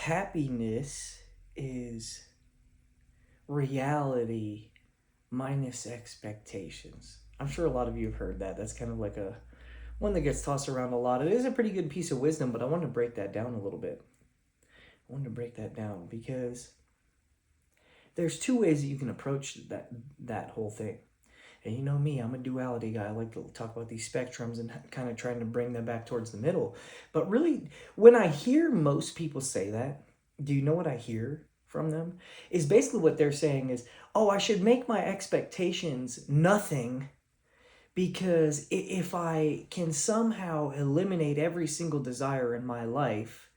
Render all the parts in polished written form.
happiness is reality minus expectations. I'm sure a lot of you have heard that. That's kind of like a one that gets tossed around a lot. It is a pretty good piece of wisdom, but I want to break that down a little bit. I wanted to break that down because there's two ways that you can approach that whole thing. And you know me, I'm a duality guy. I like to talk about these spectrums and kind of trying to bring them back towards the middle. But really, when I hear most people say that, do you know what I hear from them? Is basically what they're saying is, oh, I should make my expectations nothing because if I can somehow eliminate every single desire in my life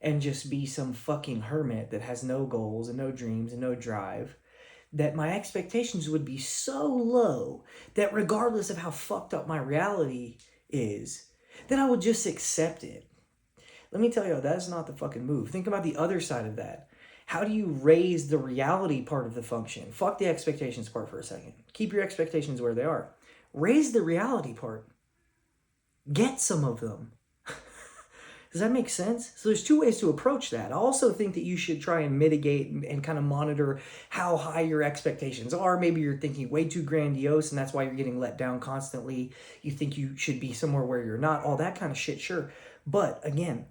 and just be some fucking hermit that has no goals and no dreams and no drive, that my expectations would be so low that regardless of how fucked up my reality is, that I would just accept it. Let me tell you, that's not the fucking move. Think about the other side of that. How do you raise the reality part of the function? Fuck the expectations part for a second. Keep your expectations where they are. Raise the reality part. Get some of them. Does that make sense? So there's two ways to approach that. I also think that you should try and mitigate and kind of monitor how high your expectations are. Maybe you're thinking way too grandiose and that's why you're getting let down constantly. You think you should be somewhere where you're not. All that kind of shit, sure. But again,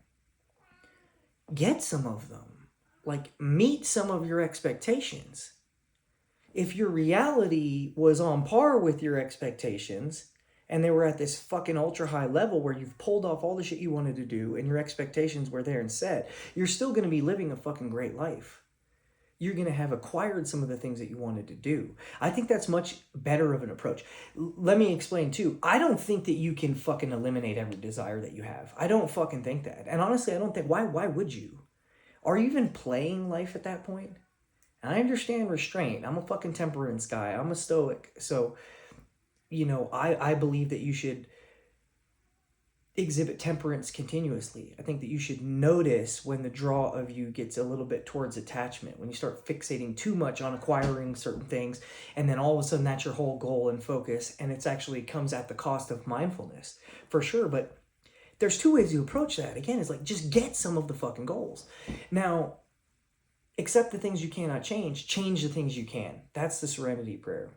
get some of them. Like, meet some of your expectations. If your reality was on par with your expectations, and they were at this fucking ultra high level where you've pulled off all the shit you wanted to do and your expectations were there and set, you're still going to be living a fucking great life. You're going to have acquired some of the things that you wanted to do. I think that's much better of an approach. Let me explain too. I don't think that you can fucking eliminate every desire that you have. I don't fucking think that. And honestly, I don't think, why would you? Are you even playing life at that point? And I understand restraint. I'm a fucking temperance guy. I'm a stoic. So, you know, I believe that you should exhibit temperance continuously. I think that you should notice when the draw of you gets a little bit towards attachment, when you start fixating too much on acquiring certain things, and then all of a sudden that's your whole goal and focus, and it's actually comes at the cost of mindfulness, for sure. But there's two ways to approach that. Again, it's like, just get some of the fucking goals. Now, accept the things you cannot change the things you can. That's the serenity prayer.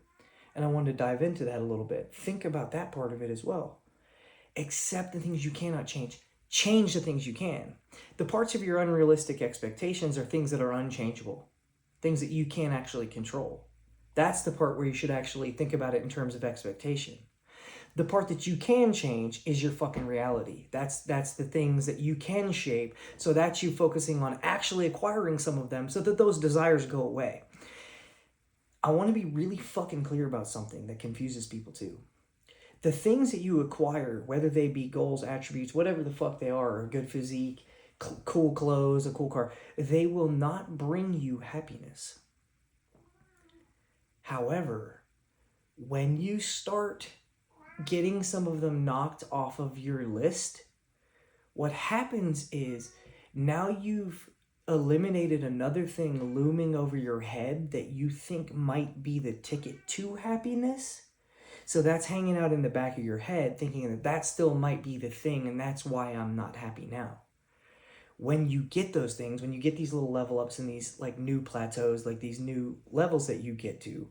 And I wanted to dive into that a little bit. Think about that part of it as well. Accept the things you cannot change the things you can. The parts of your unrealistic expectations are things that are unchangeable, things that you can't actually control. That's the part where you should actually think about it in terms of expectation. The part that you can change is your fucking reality. That's the things that you can shape. So that's you focusing on actually acquiring some of them so that those desires go away. I want to be really fucking clear about something that confuses people too. The things that you acquire, whether they be goals, attributes, whatever the fuck they are, a good physique, cool clothes, a cool car, they will not bring you happiness. However, when you start getting some of them knocked off of your list, what happens is now you've eliminated another thing looming over your head that you think might be the ticket to happiness. So that's hanging out in the back of your head, thinking that that still might be the thing, and that's why I'm not happy now. When you get those things, when you get these little level ups and these like new plateaus, like these new levels that you get to,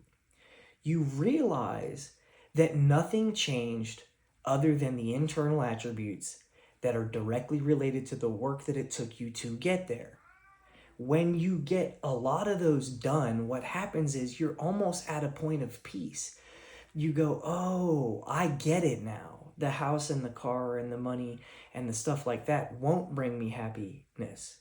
you realize that nothing changed other than the internal attributes that are directly related to the work that it took you to get there. When you get a lot of those done, what happens is you're almost at a point of peace. You go, oh, I get it now. The house and the car and the money and the stuff like that won't bring me happiness.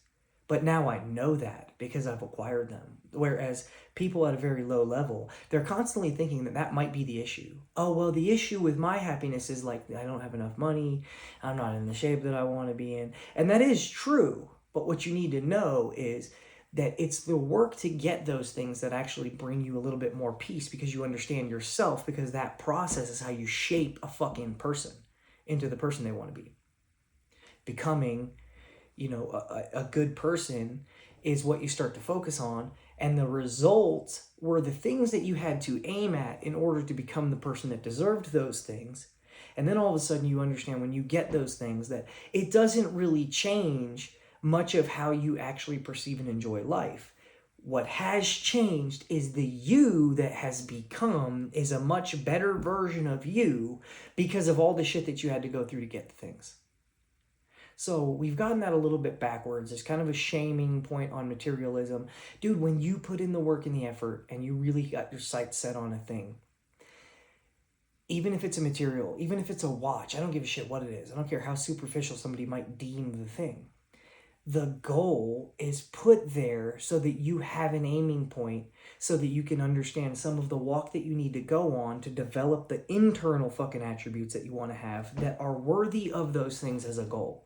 But now I know that because I've acquired them. Whereas people at a very low level, they're constantly thinking that that might be the issue. Oh, well, the issue with my happiness is like, I don't have enough money. I'm not in the shape that I want to be in. And that is true. But what you need to know is that it's the work to get those things that actually bring you a little bit more peace because you understand yourself, because that process is how you shape a fucking person into the person they want to be. Becoming, you know, a good person is what you start to focus on, and the results were the things that you had to aim at in order to become the person that deserved those things. And then all of a sudden you understand when you get those things that it doesn't really change much of how you actually perceive and enjoy life. What has changed is the you that has become is a much better version of you because of all the shit that you had to go through to get the things. So we've gotten that a little bit backwards. There's kind of a shaming point on materialism. Dude, when you put in the work and the effort and you really got your sights set on a thing, even if it's a material, even if it's a watch, I don't give a shit what it is. I don't care how superficial somebody might deem the thing. The goal is put there so that you have an aiming point, so that you can understand some of the walk that you need to go on to develop the internal fucking attributes that you want to have that are worthy of those things as a goal.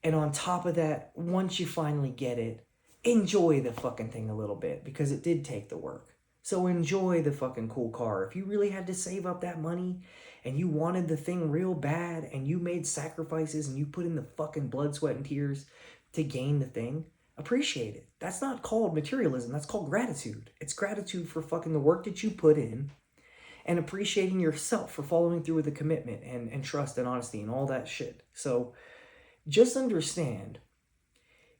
And on top of that, once you finally get it, enjoy the fucking thing a little bit because it did take the work. So enjoy the fucking cool car. If you really had to save up that money and you wanted the thing real bad and you made sacrifices and you put in the fucking blood, sweat, and tears to gain the thing, appreciate it. That's not called materialism. That's called gratitude. It's gratitude for fucking the work that you put in and appreciating yourself for following through with the commitment and trust and honesty and all that shit. So just understand,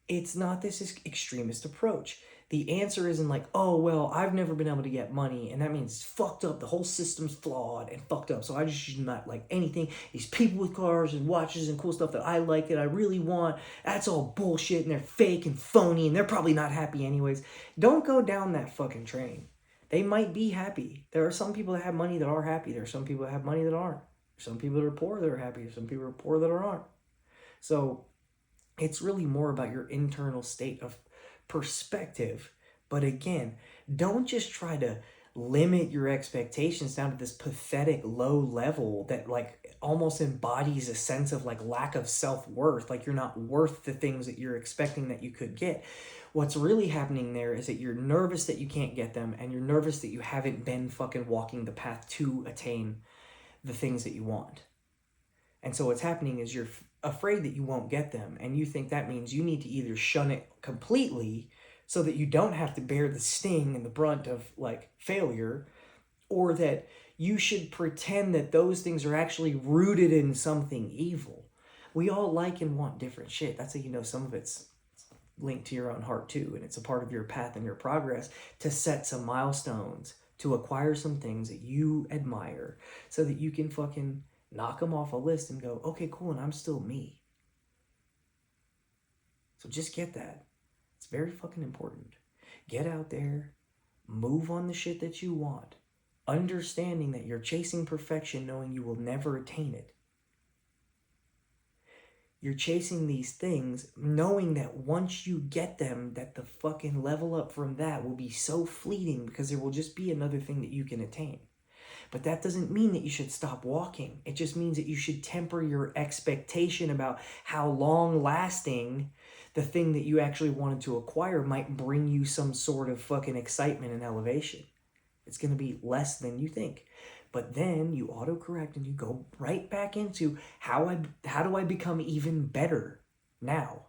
it's not this extremist approach. The answer isn't like, oh, well, I've never been able to get money, and that means it's fucked up. The whole system's flawed and fucked up, so I just should not like anything. These people with cars and watches and cool stuff that I like, that I really want, that's all bullshit, and they're fake and phony, and they're probably not happy anyways. Don't go down that fucking train. They might be happy. There are some people that have money that are happy. There are some people that have money that aren't. Some people that are poor that are happy. Some people are poor that aren't. So it's really more about your internal state of perspective. But again, don't just try to limit your expectations down to this pathetic low level that like almost embodies a sense of like lack of self-worth, like you're not worth the things that you're expecting that you could get. What's really happening there is that you're nervous that you can't get them, and you're nervous that you haven't been fucking walking the path to attain the things that you want. And so what's happening is you're afraid that you won't get them, and you think that means you need to either shun it completely so that you don't have to bear the sting and the brunt of like failure, or that you should pretend that those things are actually rooted in something evil. We all like and want different shit. That's how you know some of it's linked to your own heart too, and it's a part of your path and your progress to set some milestones, to acquire some things that you admire so that you can fucking knock them off a list and go, okay, cool, and I'm still me. So just get that. It's very fucking important. Get out there, move on the shit that you want, understanding that you're chasing perfection, knowing you will never attain it. You're chasing these things, knowing that once you get them, that the fucking level up from that will be so fleeting because there will just be another thing that you can attain. But that doesn't mean that you should stop walking. It just means that you should temper your expectation about how long-lasting the thing that you actually wanted to acquire might bring you some sort of fucking excitement and elevation. It's going to be less than you think. But then you autocorrect and you go right back into how do I become even better now?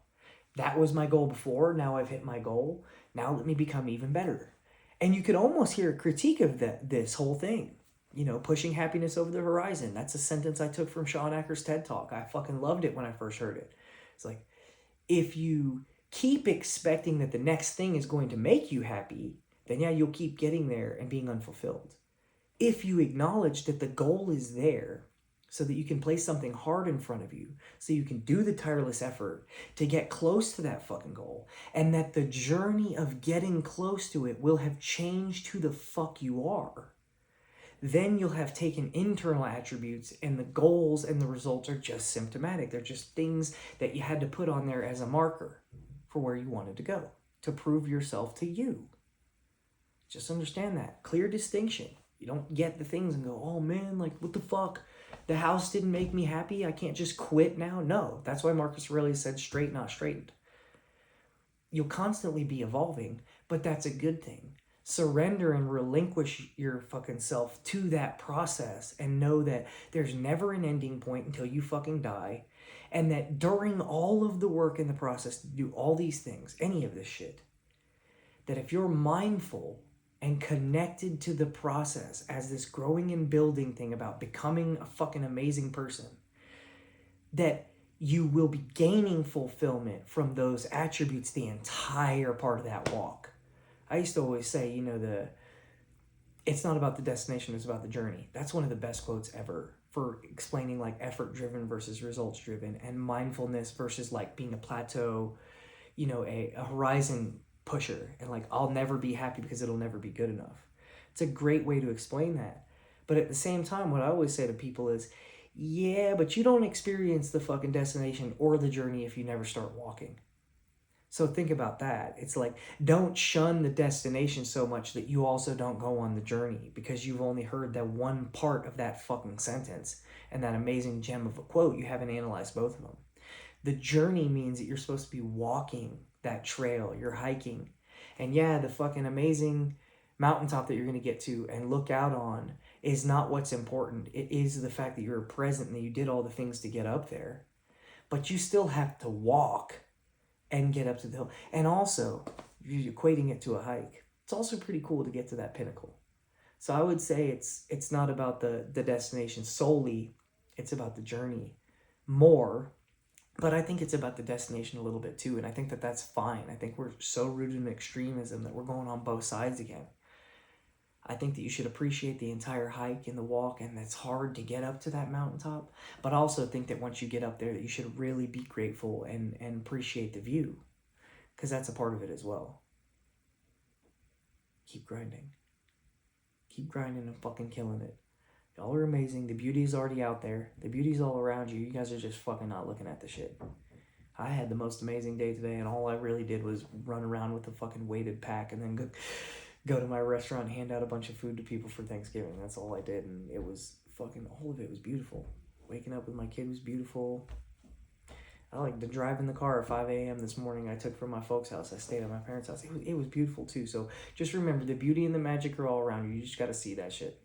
That was my goal before. Now I've hit my goal. Now let me become even better. And you could almost hear a critique of this whole thing. You know, pushing happiness over the horizon. That's a sentence I took from Sean Acker's TED Talk. I fucking loved it when I first heard it. It's like, if you keep expecting that the next thing is going to make you happy, then yeah, you'll keep getting there and being unfulfilled. If you acknowledge that the goal is there so that you can place something hard in front of you, so you can do the tireless effort to get close to that fucking goal, and that the journey of getting close to it will have changed who the fuck you are, then you'll have taken internal attributes, and the goals and the results are just symptomatic. They're just things that you had to put on there as a marker for where you wanted to go, to prove yourself to you. Just understand that. Clear distinction. You don't get the things and go, oh man, like what the fuck? The house didn't make me happy. I can't just quit now. No, that's why Marcus Aurelius said straight, not straightened. You'll constantly be evolving, but that's a good thing. Surrender and relinquish your fucking self to that process and know that there's never an ending point until you fucking die, and that during all of the work in the process to do all these things, any of this shit, that if you're mindful and connected to the process as this growing and building thing about becoming a fucking amazing person, that you will be gaining fulfillment from those attributes the entire part of that walk. I used to always say, it's not about the destination, it's about the journey. That's one of the best quotes ever for explaining like effort driven versus results driven, and mindfulness versus like being a plateau, a horizon pusher, and like I'll never be happy because it'll never be good enough. It's a great way to explain that. But at the same time, what I always say to people is, yeah, but you don't experience the fucking destination or the journey if you never start walking. So think about that. It's like, don't shun the destination so much that you also don't go on the journey because you've only heard that one part of that fucking sentence and that amazing gem of a quote. You haven't analyzed both of them. The journey means that you're supposed to be walking that trail, you're hiking. And yeah, the fucking amazing mountaintop that you're going to get to and look out on is not what's important. It is the fact that you're present and that you did all the things to get up there. But you still have to walk and get up to the hill. And also, if you're equating it to a hike, it's also pretty cool to get to that pinnacle. So I would say it's not about the destination solely, it's about the journey more. But I think it's about the destination a little bit too, and I think that that's fine. I think we're so rooted in extremism that we're going on both sides again. I think that you should appreciate the entire hike and the walk, and it's hard to get up to that mountaintop. But I also think that once you get up there, that you should really be grateful and appreciate the view, because that's a part of it as well. Keep grinding. Keep grinding and fucking killing it. Y'all are amazing. The beauty's already out there. The beauty's all around you. You guys are just fucking not looking at the shit. I had the most amazing day today, and all I really did was run around with a fucking weighted pack and then go to my restaurant and hand out a bunch of food to people for Thanksgiving. That's all I did, and it was fucking, all of it was beautiful. Waking up with my kid was beautiful. I like the drive in the car at 5 a.m. this morning I took from my folks' house. I stayed at my parents' house. It was beautiful too. So just remember, the beauty and the magic are all around you. You just got to see that shit.